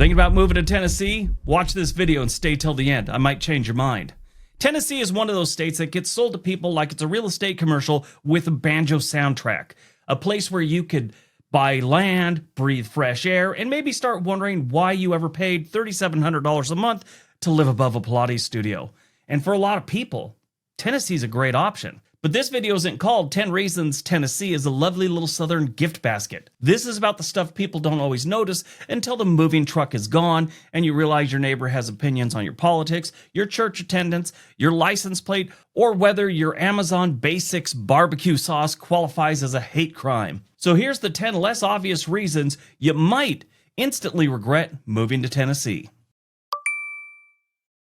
Thinking about moving to Tennessee? Watch this video and stay till the end. I might change your mind. Tennessee is one of those states that gets sold to people like it's a real estate commercial with a banjo soundtrack. A place where you could buy land, breathe fresh air, and maybe start wondering why you ever paid $3,700 a month to live above a Pilates studio. And for a lot of people, Tennessee's a great option. But this video isn't called 10 Reasons Tennessee is a Lovely Little Southern Gift Basket. This is about the stuff people don't always notice until the moving truck is gone and you realize your neighbor has opinions on your politics, your church attendance, your license plate, or whether your Amazon Basics barbecue sauce qualifies as a hate crime. So here's the 10 less obvious reasons you might instantly regret moving to Tennessee.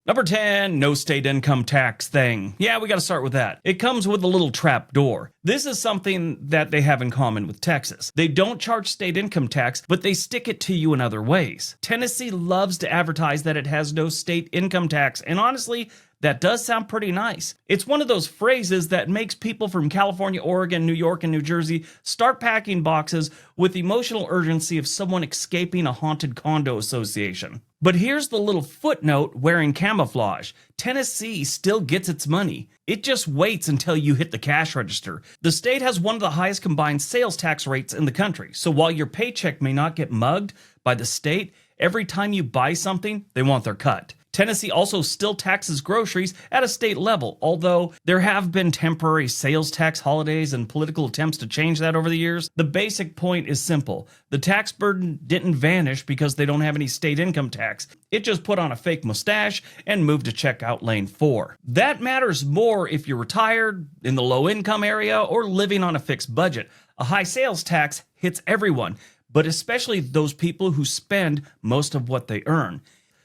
Number 10, no state income tax thing. Yeah, we got to start with that. It comes with a little trap door. This is something that they have in common with Texas. They don't charge state income tax, but they stick it to you in other ways. Tennessee loves to advertise that it has no state income tax, and honestly, that does sound pretty nice. It's one of those phrases that makes people from California, Oregon, New York, and New Jersey start packing boxes with the emotional urgency of someone escaping a haunted condo association. But here's the little footnote wearing camouflage. Tennessee still gets its money. It just waits until you hit the cash register. The state has one of the highest combined sales tax rates in the country. So while your paycheck may not get mugged by the state, every time you buy something, they want their cut. Tennessee also still taxes groceries at a state level, although there have been temporary sales tax holidays and political attempts to change that over the years. The basic point is simple. The tax burden didn't vanish because they don't have any state income tax. It just put on a fake mustache and moved to checkout lane 4. That matters more if you're retired, in the low income area, or living on a fixed budget. A high sales tax hits everyone, but especially those people who spend most of what they earn.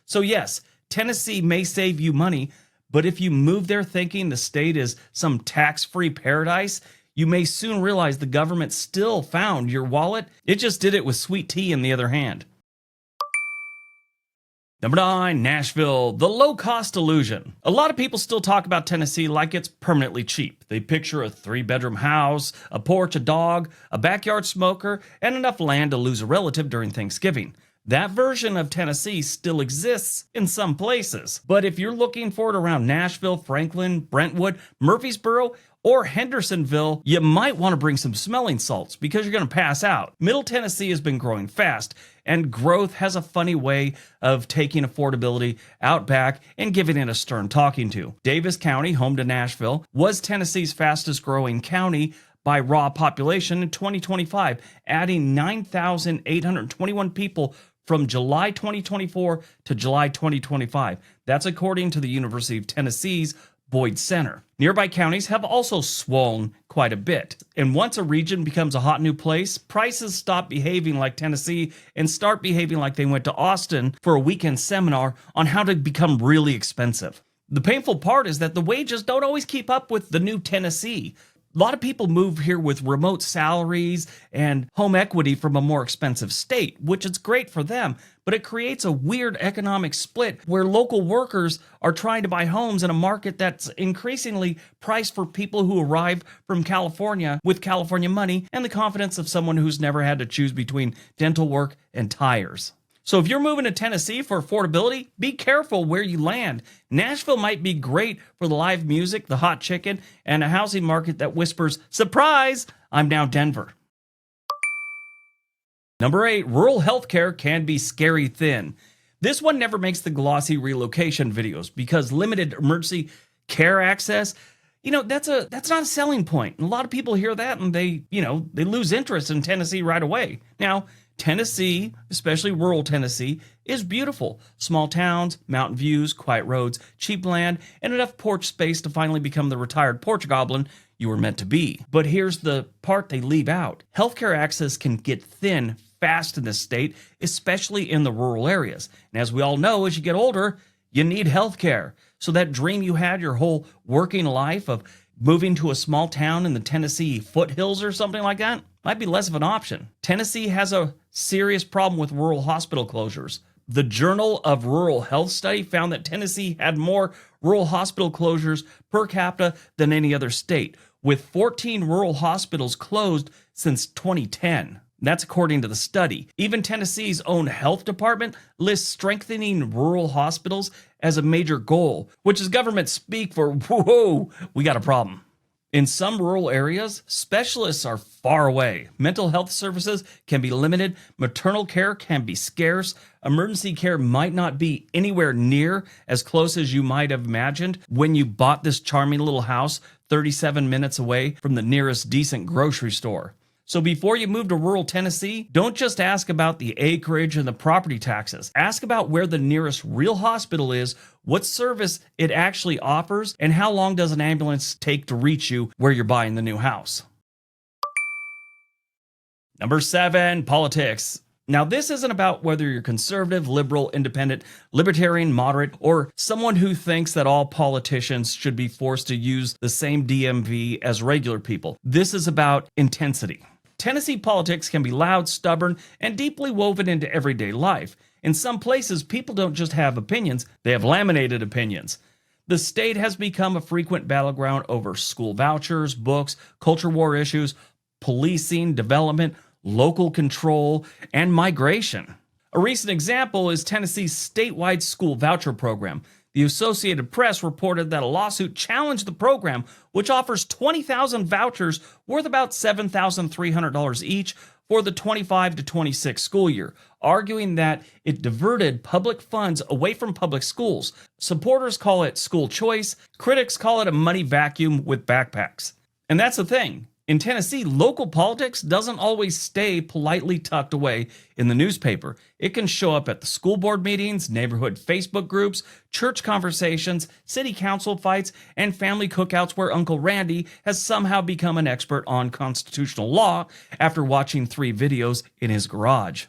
So yes, Tennessee may save you money, but if you move there thinking the state is some tax-free paradise, you may soon realize the government still found your wallet. It just did it with sweet tea in the other hand. Number 9, Nashville, the low-cost illusion. A lot of people still talk about Tennessee like it's permanently cheap. They picture a 3-bedroom house, a porch, a dog, a backyard smoker, and enough land to lose a relative during Thanksgiving. That version of Tennessee still exists in some places. But if you're looking for it around Nashville, Franklin, Brentwood, Murfreesboro, or Hendersonville, you might want to bring some smelling salts because you're going to pass out. Middle Tennessee has been growing fast, and growth has a funny way of taking affordability out back and giving it a stern talking to. Davis County, home to Nashville, was Tennessee's fastest growing county by raw population in 2025, adding 9,821 people from July 2024 to July 2025. That's according to the University of Tennessee's Boyd Center. Nearby counties have also swollen quite a bit. And once a region becomes a hot new place, prices stop behaving like Tennessee and start behaving like they went to Austin for a weekend seminar on how to become really expensive. The painful part is that the wages don't always keep up with the new Tennessee. A lot of people move here with remote salaries and home equity from a more expensive state, which is great for them, but it creates a weird economic split where local workers are trying to buy homes in a market that's increasingly priced for people who arrive from California with California money and the confidence of someone who's never had to choose between dental work and tires. So if you're moving to Tennessee for affordability, be careful where you land. Nashville might be great for the live music, the hot chicken, and a housing market that whispers, "Surprise, I'm now Denver." Number 8, rural healthcare can be scary thin. This one never makes the glossy relocation videos because limited emergency care access, that's not a selling point. And a lot of people hear that and they lose interest in Tennessee right away. Now, Tennessee, especially rural Tennessee, is beautiful. Small towns, mountain views, quiet roads, cheap land, and enough porch space to finally become the retired porch goblin you were meant to be. But here's the part they leave out. Healthcare access can get thin fast in this state, especially in the rural areas. And as we all know, as you get older, you need healthcare. So that dream you had your whole working life of moving to a small town in the Tennessee foothills or something like that might be less of an option. Tennessee has a serious problem with rural hospital closures. The Journal of Rural Health study found that Tennessee had more rural hospital closures per capita than any other state, with 14 rural hospitals closed since 2010. That's according to the study. Even Tennessee's own health department lists strengthening rural hospitals as a major goal, which is government speak for, whoa, we got a problem. In some rural areas, specialists are far away. Mental health services can be limited. Maternal care can be scarce. Emergency care might not be anywhere near as close as you might have imagined when you bought this charming little house 37 minutes away from the nearest decent grocery store. So before you move to rural Tennessee, don't just ask about the acreage and the property taxes. Ask about where the nearest real hospital is, what service it actually offers, and how long does an ambulance take to reach you where you're buying the new house. Number 7, politics. Now, this isn't about whether you're conservative, liberal, independent, libertarian, moderate, or someone who thinks that all politicians should be forced to use the same DMV as regular people. This is about intensity. Tennessee politics can be loud, stubborn, and deeply woven into everyday life. In some places, people don't just have opinions, they have laminated opinions. The state has become a frequent battleground over school vouchers, books, culture war issues, policing, development, local control, and migration. A recent example is Tennessee's statewide school voucher program. The Associated Press reported that a lawsuit challenged the program, which offers 20,000 vouchers worth about $7,300 each for the 25 to 26 school year, arguing that it diverted public funds away from public schools. Supporters call it school choice. Critics call it a money vacuum with backpacks. And that's the thing. In Tennessee, local politics doesn't always stay politely tucked away in the newspaper. It can show up at the school board meetings, neighborhood Facebook groups, church conversations, city council fights, and family cookouts where Uncle Randy has somehow become an expert on constitutional law after watching 3 videos in his garage.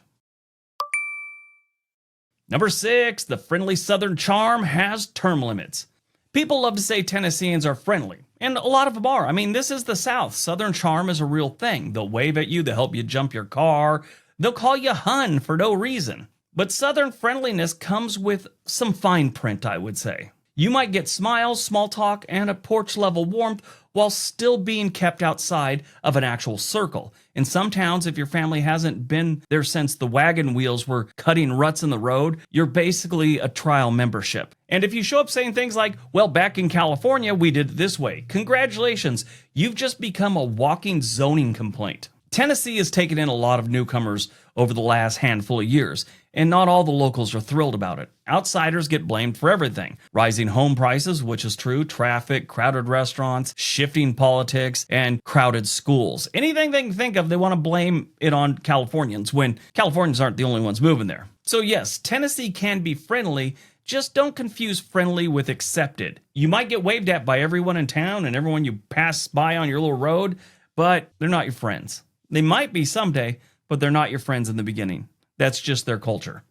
Number 6, the friendly Southern charm has term limits. People love to say Tennesseans are friendly, and a lot of them are. I mean, this is the South. Southern charm is a real thing. They'll wave at you, they'll help you jump your car, they'll call you hun for no reason. But Southern friendliness comes with some fine print, I would say. You might get smiles, small talk, and a porch-level warmth while still being kept outside of an actual circle. In some towns, if your family hasn't been there since the wagon wheels were cutting ruts in the road, you're basically a trial membership. And if you show up saying things like, well, back in California, we did it this way, congratulations, you've just become a walking zoning complaint. Tennessee has taken in a lot of newcomers over the last handful of years, and not all the locals are thrilled about it. Outsiders get blamed for everything. Rising home prices, which is true, traffic, crowded restaurants, shifting politics, and crowded schools. Anything they can think of, they want to blame it on Californians, when Californians aren't the only ones moving there. So yes, Tennessee can be friendly, just don't confuse friendly with accepted. You might get waved at by everyone in town and everyone you pass by on your little road, but they're not your friends. They might be someday, but they're not your friends in the beginning. That's just their culture.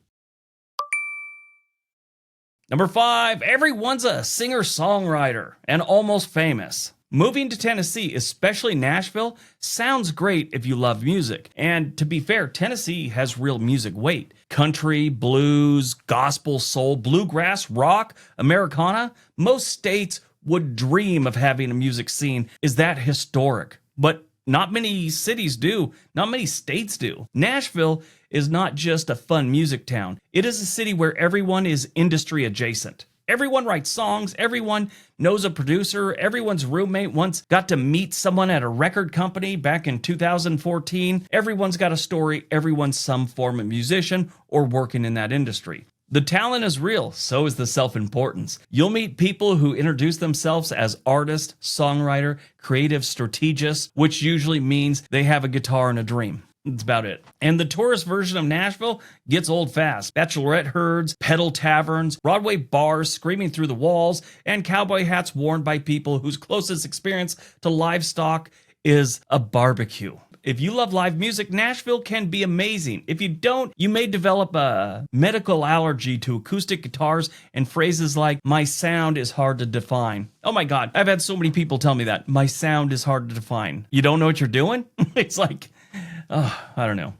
Number 5, everyone's a singer-songwriter and almost famous. Moving to Tennessee, especially Nashville, sounds great if you love music. And to be fair, Tennessee has real music weight. Country, blues, gospel, soul, bluegrass, rock, Americana. Most states would dream of having a music scene is that historic. But not many cities do. Not many states do. Nashville is not just a fun music town. It is a city where everyone is industry adjacent. Everyone writes songs. Everyone knows a producer. Everyone's roommate once got to meet someone at a record company back in 2014. Everyone's got a story. Everyone's some form of musician or working in that industry. The talent is real, so is the self-importance. You'll meet people who introduce themselves as artist, songwriter, creative strategist, which usually means they have a guitar and a dream. That's about it. And the tourist version of Nashville gets old fast. Bachelorette herds, pedal taverns, Broadway bars screaming through the walls, and cowboy hats worn by people whose closest experience to livestock is a barbecue. If you love live music, Nashville can be amazing. If you don't, you may develop a medical allergy to acoustic guitars and phrases like, my sound is hard to define. Oh my God, I've had so many people tell me that. My sound is hard to define. You don't know what you're doing? It's like, I don't know.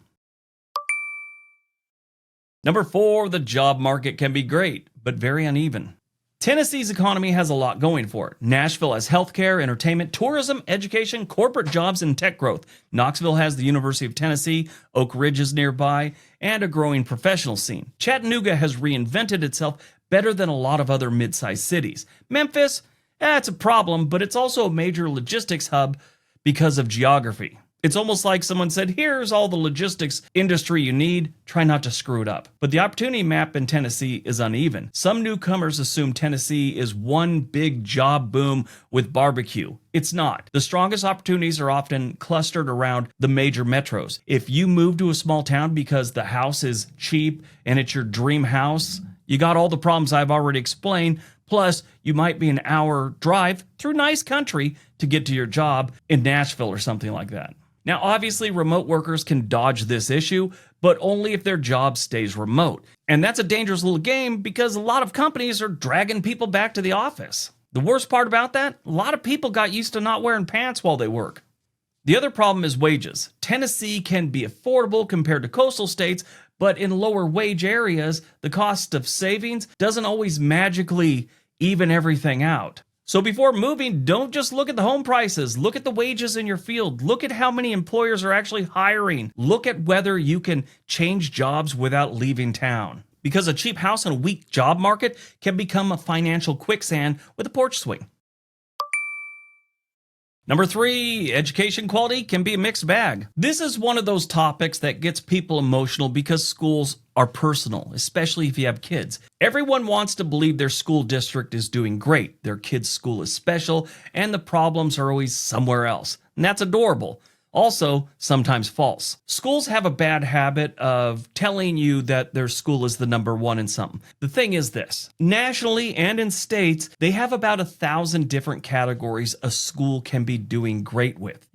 Number 4, the job market can be great, but very uneven. Tennessee's economy has a lot going for it. Nashville has healthcare, entertainment, tourism, education, corporate jobs, and tech growth. Knoxville has the University of Tennessee, Oak Ridge is nearby, and a growing professional scene. Chattanooga has reinvented itself better than a lot of other mid-sized cities. Memphis, it's a problem, but it's also a major logistics hub because of geography. It's almost like someone said, here's all the logistics industry you need, try not to screw it up. But the opportunity map in Tennessee is uneven. Some newcomers assume Tennessee is one big job boom with barbecue. It's not. The strongest opportunities are often clustered around the major metros. If you move to a small town because the house is cheap and it's your dream house, you got all the problems I've already explained. Plus, you might be an hour drive through nice country to get to your job in Nashville or something like that. Now, obviously, remote workers can dodge this issue, but only if their job stays remote. And that's a dangerous little game because a lot of companies are dragging people back to the office. The worst part about that, a lot of people got used to not wearing pants while they work. The other problem is wages. Tennessee can be affordable compared to coastal states, but in lower wage areas, the cost of savings doesn't always magically even everything out. So before moving, don't just look at the home prices. Look at the wages in your field. Look at how many employers are actually hiring. Look at whether you can change jobs without leaving town. Because a cheap house in a weak job market can become a financial quicksand with a porch swing. Number 3, education quality can be a mixed bag. This is one of those topics that gets people emotional because schools are personal, especially if you have kids. Everyone wants to believe their school district is doing great, their kid's school is special, and the problems are always somewhere else. And that's adorable. Also, sometimes false. Schools have a bad habit of telling you that their school is the number one in something. The thing is this, nationally and in states, they have about 1,000 different categories a school can be doing great with.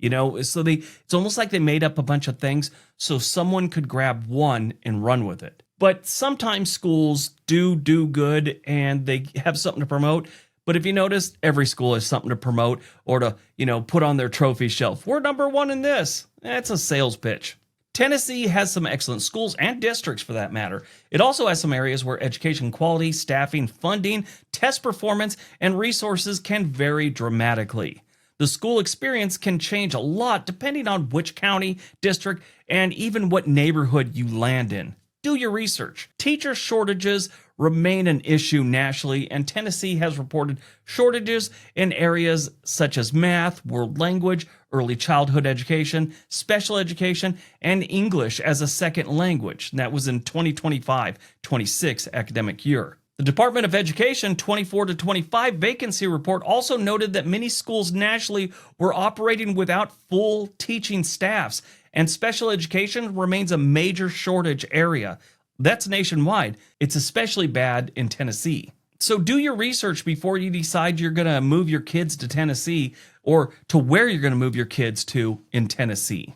So it's almost like they made up a bunch of things so someone could grab one and run with it. But sometimes schools do good and they have something to promote. But if you notice, every school has something to promote or to, put on their trophy shelf. We're number one in this. It's a sales pitch. Tennessee has some excellent schools and districts for that matter. It also has some areas where education quality, staffing, funding, test performance, and resources can vary dramatically. The school experience can change a lot depending on which county, district, and even what neighborhood you land in. Do your research. Teacher shortages remain an issue nationally, and Tennessee has reported shortages in areas such as math, world language, early childhood education, special education, and English as a second language. And that was in 2025-26 academic year. The Department of Education 24 to 25 vacancy report also noted that many schools nationally were operating without full teaching staffs, and special education remains a major shortage area. That's nationwide. It's especially bad in Tennessee. So do your research before you decide you're going to move your kids to Tennessee or to where you're going to move your kids to in Tennessee.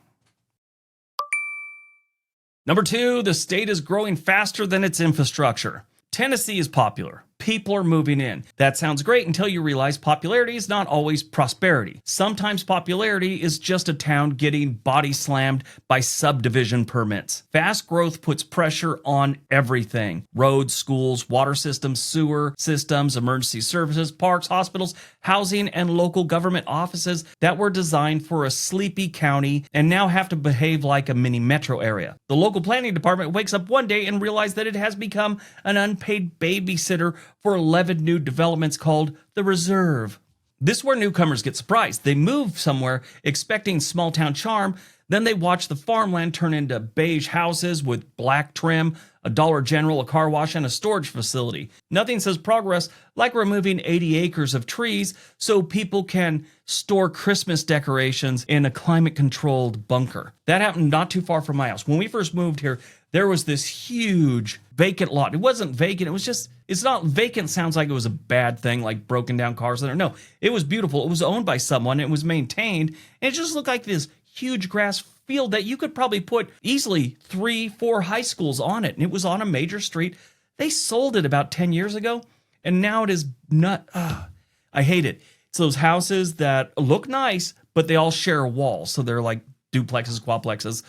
Number 2, the state is growing faster than its infrastructure. Tennessee is popular. People are moving in. That sounds great until you realize popularity is not always prosperity. Sometimes popularity is just a town getting body slammed by subdivision permits. Fast growth puts pressure on everything. Roads, schools, water systems, sewer systems, emergency services, parks, hospitals, housing, and local government offices that were designed for a sleepy county and now have to behave like a mini metro area. The local planning department wakes up one day and realizes that it has become an unpaid babysitter for 11 new developments called the Reserve. This is where newcomers get surprised. They move somewhere expecting small town charm, then they watch the farmland turn into beige houses with black trim, a Dollar General, a car wash, and a storage facility. Nothing says progress like removing 80 acres of trees so people can store Christmas decorations in a climate-controlled bunker. That happened not too far from my house. When we first moved here, there was this huge vacant lot. It wasn't vacant. It was just, it's not vacant. Sounds like it was a bad thing, like broken down cars in there. No, it was beautiful. It was owned by someone. It was maintained. And it just looked like this huge grass field that you could probably put easily 3-4 high schools on it. And it was on a major street. They sold it about 10 years ago. And now it is not, I hate it. It's those houses that look nice, but they all share a wall. So they're like duplexes, quadplexes,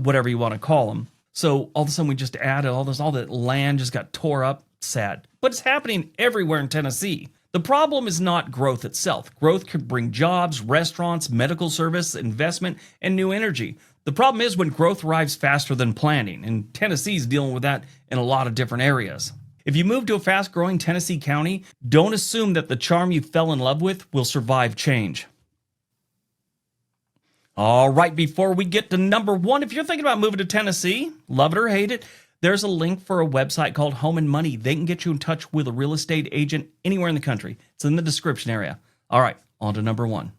whatever you want to call them. So all of a sudden we just added all that land just got tore up. Sad. but it's happening everywhere in Tennessee. The problem is not growth itself. Growth could bring jobs, restaurants, medical service, investment, and new energy. The problem is when growth arrives faster than planning, and Tennessee's dealing with that in a lot of different areas. If you move to a fast-growing Tennessee county, don't assume that the charm you fell in love with will survive change. All right, before we get to number one, if you're thinking about moving to Tennessee, love it or hate it, there's a link for a website called Home and Money. They can get you in touch with a real estate agent anywhere in the country. It's in the description area. All right, on to number one.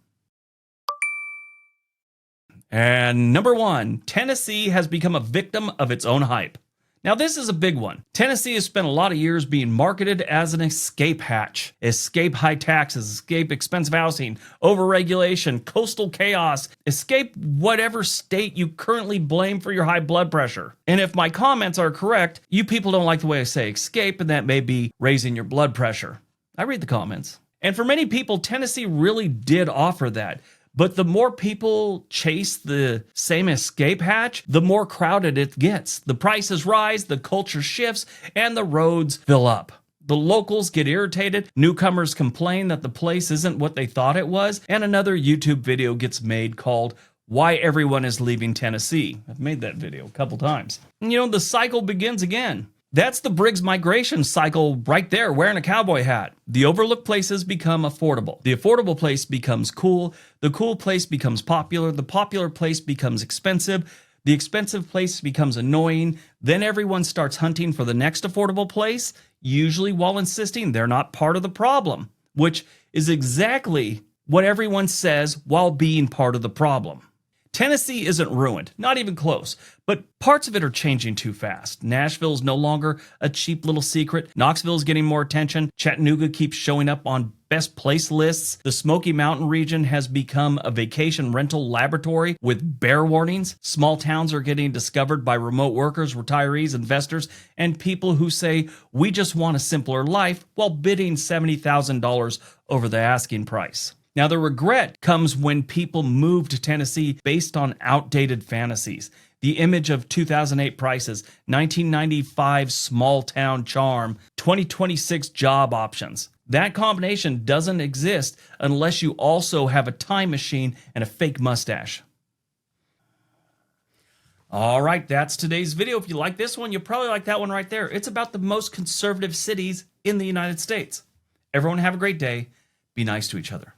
And number one, Tennessee has become a victim of its own hype. Now, this is a big one. Tennessee has spent a lot of years being marketed as an escape hatch. Escape high taxes, escape expensive housing, overregulation, coastal chaos, escape whatever state you currently blame for your high blood pressure. And if my comments are correct, you people don't like the way I say escape, and that may be raising your blood pressure. I read the comments. And for many people, Tennessee really did offer that. But the more people chase the same escape hatch, the more crowded it gets. The prices rise, the culture shifts, and the roads fill up. The locals get irritated, newcomers complain that the place isn't what they thought it was, and another YouTube video gets made called Why Everyone is Leaving Tennessee. I've made that video a couple times. And the cycle begins again. That's the Briggs migration cycle right there, wearing a cowboy hat. The overlooked places become affordable. The affordable place becomes cool. The cool place becomes popular. The popular place becomes expensive. The expensive place becomes annoying. Then everyone starts hunting for the next affordable place, usually while insisting they're not part of the problem, which is exactly what everyone says while being part of the problem. Tennessee isn't ruined, not even close, but parts of it are changing too fast. Nashville is no longer a cheap little secret. Knoxville is getting more attention. Chattanooga keeps showing up on best place lists. The Smoky Mountain region has become a vacation rental laboratory with bear warnings. Small towns are getting discovered by remote workers, retirees, investors, and people who say, we just want a simpler life, while bidding $70,000 over the asking price. Now, the regret comes when people move to Tennessee based on outdated fantasies. The image of 2008 prices, 1995 small town charm, 2026 job options. That combination doesn't exist unless you also have a time machine and a fake mustache. All right, that's today's video. If you like this one, you'll probably like that one right there. It's about the most conservative cities in the United States. Everyone have a great day. Be nice to each other.